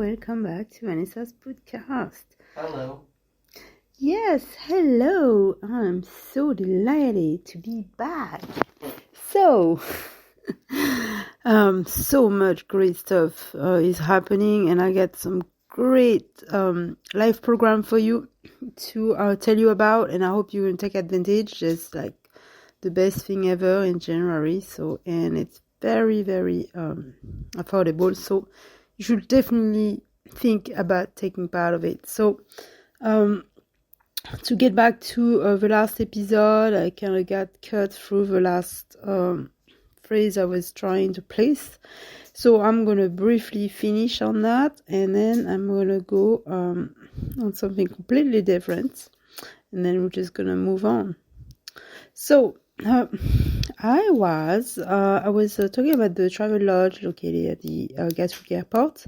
welcome back to Vanessa's podcast. Hello. Yes, hello. I'm so delighted to be back. So, so much great stuff is happening, and I got some great live program for you to tell you about, and I hope you will take advantage. It's like the best thing ever in January. So, and it's very, very affordable. So, you should definitely think about taking part of it. So, to get back to the last episode, I kind of got cut through the last phrase I was trying to place. So I'm going to briefly finish on that, and then I'm going to go on something completely different, and then we're just going to move on. So I was talking about the travel lodge located at the Gatwick Airport.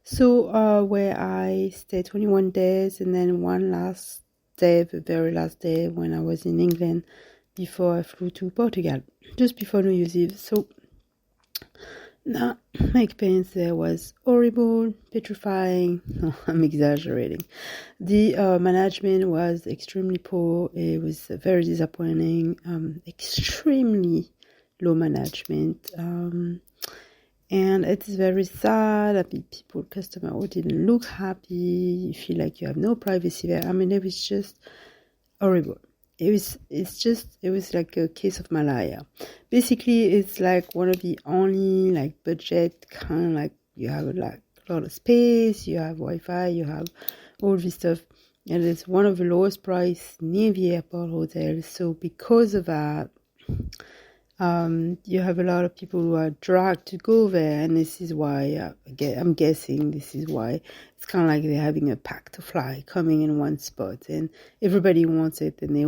So where I stayed 21 days, and then one last day, the very last day, when I was in England before I flew to Portugal, just before New Year's Eve. So now my experience there was horrible, petrifying. No, I'm exaggerating. The management was extremely poor. It was very disappointing. Extremely low management. And it's very sad. I mean, customers who didn't look happy. You feel like you have no privacy there. I mean, it was just horrible. It was like a case of malaria. Basically, it's like one of the only like budget kind, like you have like a lot of space, you have Wi-Fi, you have all this stuff, and it's one of the lowest price near the airport hotel. So because of that, you have a lot of people who are dragged to go there, and this is why I'm guessing this is why it's kind of like they're having a pack to fly coming in one spot, and everybody wants it, and they're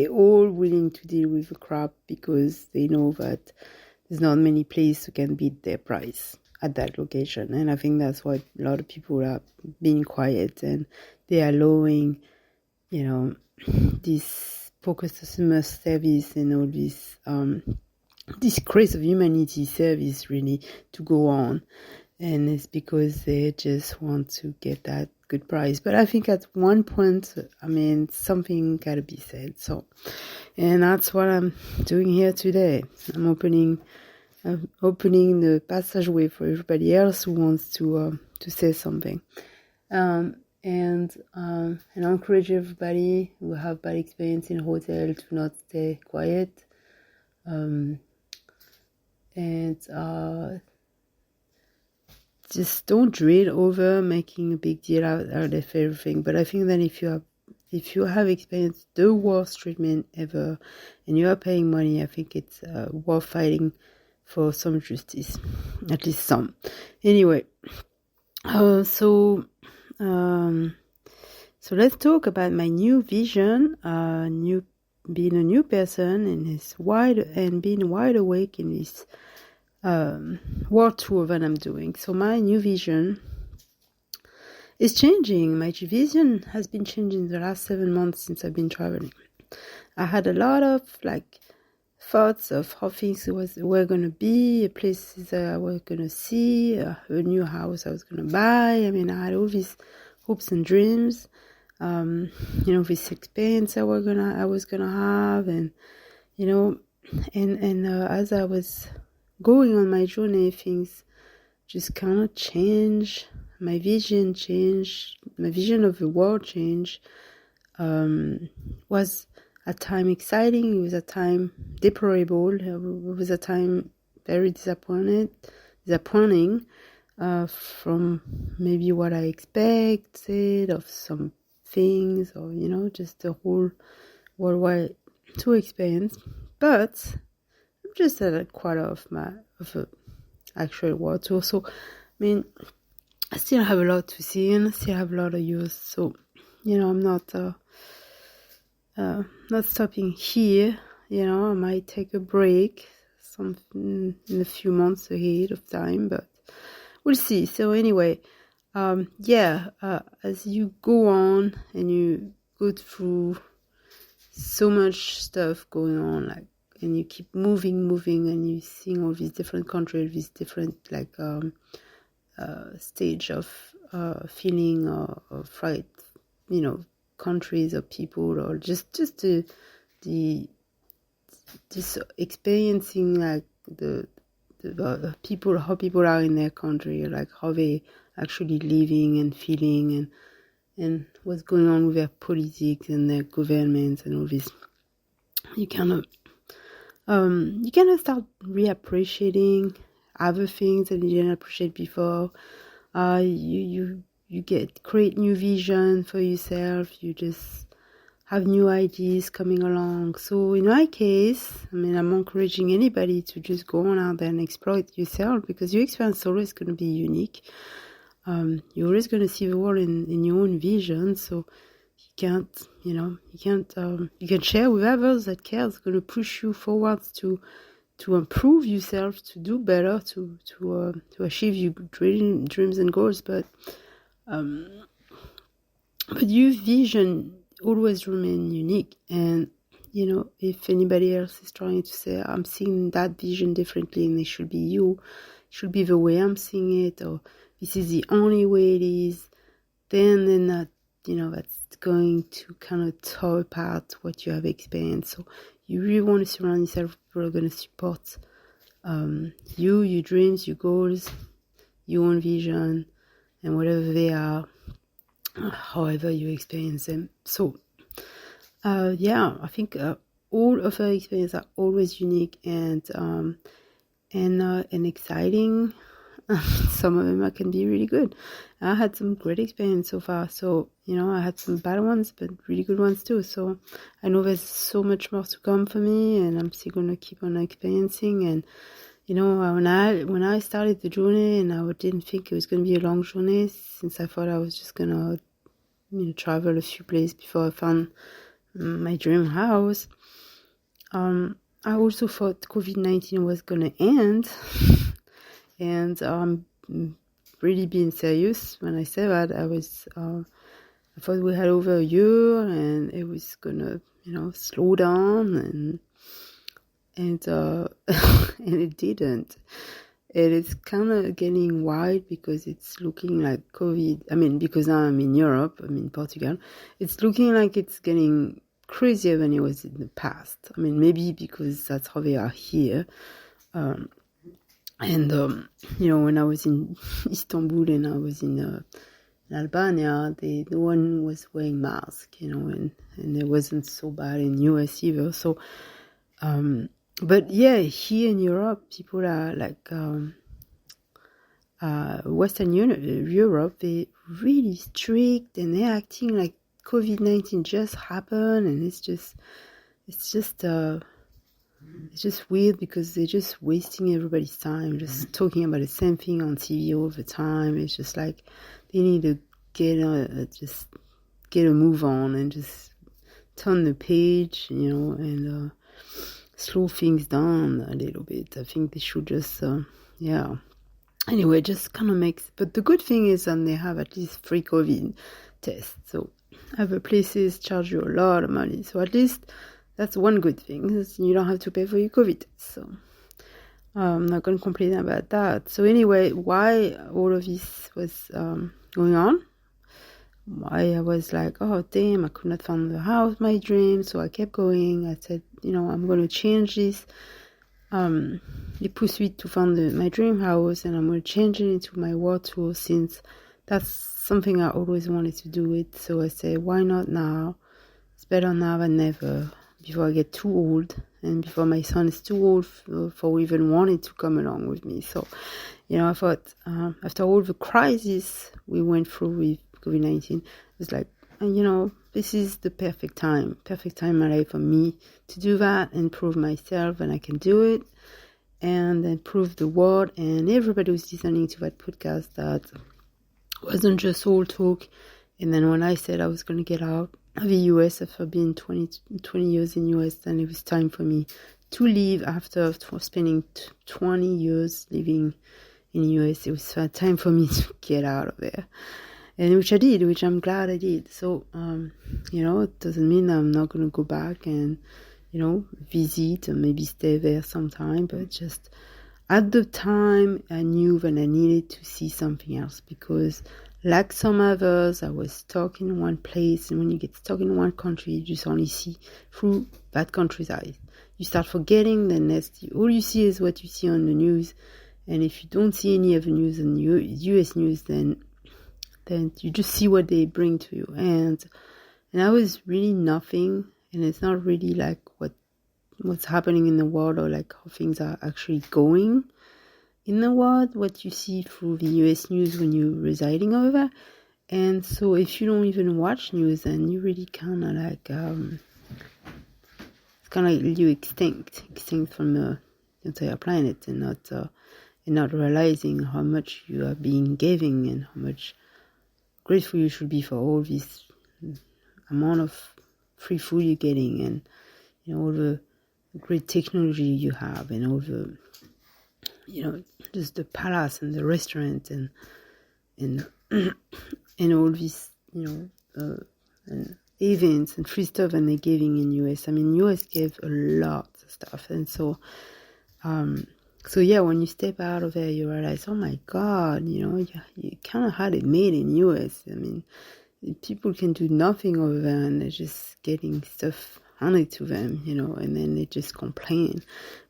all willing to deal with the crap because they know that there's not many places who can beat their price at that location. And I think that's why a lot of people are being quiet, and they are allowing, this poor customer service and all this craze of humanity service really to go on. And it's because they just want to get that good price. But I think at one point, something gotta be said. So, and that's what I'm doing here today. I'm opening the passageway for everybody else who wants to say something. And I encourage everybody who have bad experience in a hotel to not stay quiet. Just don't drill over making a big deal out of everything. But I think that if you have experienced the worst treatment ever and you are paying money, I think it's worth fighting for some justice, at least some. Anyway, so let's talk about my new vision, being a new person and being wide awake in this world tour that I'm doing. So my new vision is changing. My vision has been changing the last 7 months since I've been traveling. I had a lot of thoughts of how things were going to be, places I was going to see, a new house I was going to buy. I mean, I had all these hopes and dreams, this experience I was gonna have, and as I was going on my journey, things just kind of changed. My vision changed. My vision of the world changed. Was at time exciting. It was a time deplorable. It was a time very disappointing from maybe what I expected of some things, or just the whole worldwide tour experience. But I'm just at a quarter of the actual world tour. So I still have a lot to see, and I still have a lot of use. So I'm not stopping here. I might take a break in a few months ahead of time, but we'll see. So anyway, as you go on and you go through so much stuff going on, and you keep moving, and you seeing all these different countries, these different stage of feeling or fright, countries or people, or just the this experiencing like the people, how people are in their country, like how they actually living and feeling, and what's going on with their politics and their governments and all this. You kind of start reappreciating other things that you didn't appreciate before. You create new vision for yourself. You just have new ideas coming along. So in my case, I'm encouraging anybody to just go on out there and explore it yourself, because your experience is always going to be unique. You're always going to see the world in your own vision. So you can share with others that care. It's going to push you forward to improve yourself, to do better, to achieve your dreams and goals. But your vision always remain unique. And if anybody else is trying to say, I'm seeing that vision differently and it should be you, it should be the way I'm seeing it, or this is the only way it is, then that, that's going to kind of tear apart what you have experienced. So you really want to surround yourself with people who are going to support you, your dreams, your goals, your own vision, and whatever they are, however you experience them. So I think all of our experiences are always unique and exciting. Some of them can be really good. I had some great experience so far. So, I had some bad ones, but really good ones too. So I know there's so much more to come for me, and I'm still going to keep on experiencing. And, when I started the journey, and I didn't think it was going to be a long journey, since I thought I was just going to, travel a few places before I found my dream house. I also thought COVID-19 was going to end. And I'm really being serious when I say that. I thought we had over a year and it was gonna, slow down, and and it didn't. And it's kind of getting wild, because it's looking like COVID. Because now I'm in Europe, I'm in Portugal. It's looking like it's getting crazier than it was in the past. Maybe because that's how they are here. When I was in Istanbul and I was in Albania, no one was wearing masks, and it wasn't so bad in US either. So, but yeah, here in Europe, people are like, Western Europe, they're really strict, and they're acting like COVID-19 just happened, and it's just weird, because they're just wasting everybody's time, just talking about the same thing on TV all the time. It's just like they need to get a move on and just turn the page, and slow things down a little bit. I think they should just, Anyway, just kind of makes. But the good thing is, they have at least free COVID tests. So other places charge you a lot of money. So at least that's one good thing, is you don't have to pay for your COVID. So I'm not going to complain about that. So anyway, why all of this was going on, why I was like, oh damn, I could not find the house, my dream. So I kept going. I said, I'm going to change this. The pursuit to find my dream house, and I'm going to change it into my world tour, since that's something I always wanted to do it. So I said, why not now? It's better now than never, before I get too old, and before my son is too old for even wanting to come along with me. So, I thought, after all the crisis we went through with COVID-19, it was like, this is the perfect time in my life for me to do that and prove myself, and I can do it, and then prove the world and everybody who's listening to that podcast that wasn't just all talk. And then when I said I was going to get out of the US after being 20 years in US, then it was time for me to leave. After spending 20 years living in the US, it was time for me to get out of there. And which I did, which I'm glad I did. So, it doesn't mean I'm not going to go back and, visit or maybe stay there sometime, but just, at the time, I knew that I needed to see something else because, like some others, I was stuck in one place. And when you get stuck in one country, you just only see through that country's eyes. You start forgetting, then all you see is what you see on the news. And if you don't see any of the news in US news, then you just see what they bring to you. And I was really nothing. And it's not really like what's happening in the world or like how things are actually going in the world, what you see through the US news when you're residing over there. And so if you don't even watch news, then you really kind of like, it's kind of like you extinct from the entire planet and not realizing how much you are being giving and how much grateful you should be for all this amount of free food you're getting and, you know, all the great technology you have and all the, you know, just the palace and the restaurant and and all these, you know, and events and free stuff and they're giving in US. I mean, US gave a lot of stuff. And so yeah, when you step out of there, you realize, oh my God, you know, you kind of had it made in US. I mean, people can do nothing over there and they're just getting stuff handed to them, you know, and then they just complain.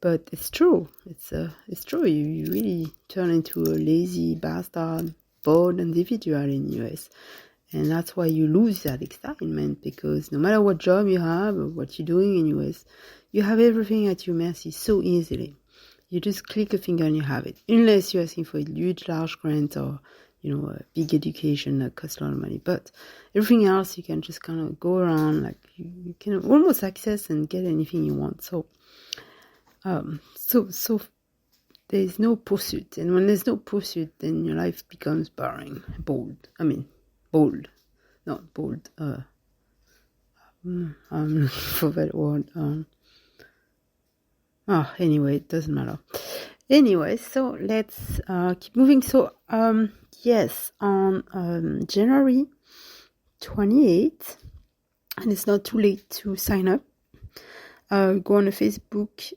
But it's true. It's true. You really turn into a lazy bastard, bored individual in US. And that's why you lose that excitement, because no matter what job you have or what you're doing in US, you have everything at your mercy so easily. You just click a finger and you have it. Unless you're asking for a huge, large grant or, you know, a big education that costs a lot of money. But everything else, you can just kind of go around, like you can almost access and get anything you want. So there's no pursuit. And when there's no pursuit, then your life becomes boring, bold. Not bold. I'm looking for that word. Anyway, it doesn't matter. Anyway, so let's keep moving. So, yes, on January 28th, and it's not too late to sign up. Go on the Facebook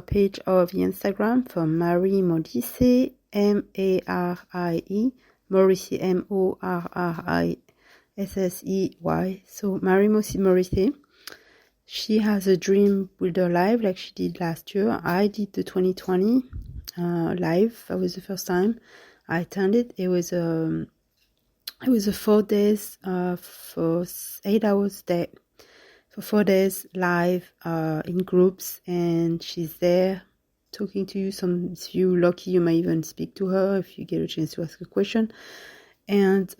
page or the Instagram for Marie Morrissey, M-A-R-I-E, Morrissey, M-O-R-R-I-S-S-E-Y. So Marie Morrissey. She has a Dream Builder Live like she did last year. I did the 2020 live. That was the first time I attended. It was a 4 days for 8 hours day. For 4 days live in groups, and she's there talking to you. If you're lucky, you might even speak to her if you get a chance to ask a question. And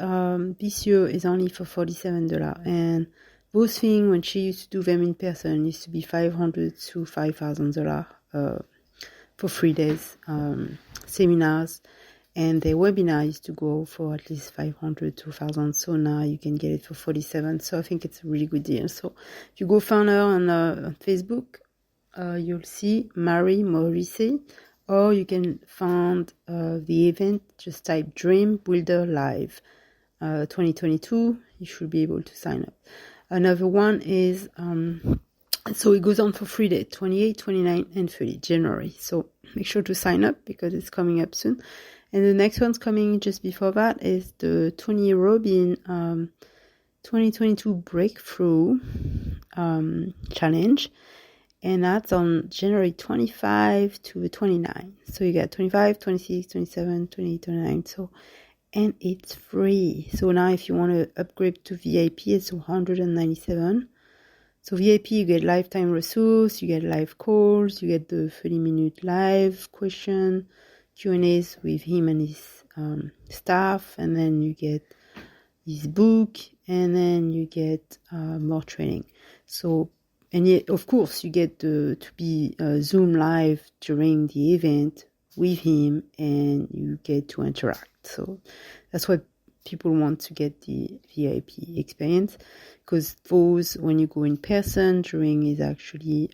this year is only for $47. And those things, when she used to do them in person, used to be $500 to $5,000 for 3 days seminars. And the webinar used to go for at least $500 to $1,000. So now you can get it for $47. So I think it's a really good deal. So if you go find her on Facebook, you'll see Marie Morrissey, or you can find the event. Just type Dream Builder Live 2022. You should be able to sign up. Another one is, so it goes on for 3 days, 28, 29, and 30 January. So make sure to sign up because it's coming up soon. And the next one's coming just before that is the Tony Robbins 2022 Breakthrough Challenge. And that's on January 25 to the 29. So you got 25, 26, 27, 28, 29. So, and it's free. So now if you want to upgrade to VIP, it's $197. So VIP, you get lifetime resource, you get live calls, you get the 30-minute live question, Q&As with him and his staff, and then you get his book, and then you get more training. So, and yet, of course, you get to be Zoom live during the event with him, and you get to interact. So that's why people want to get the VIP experience, because those, when you go in person, during is actually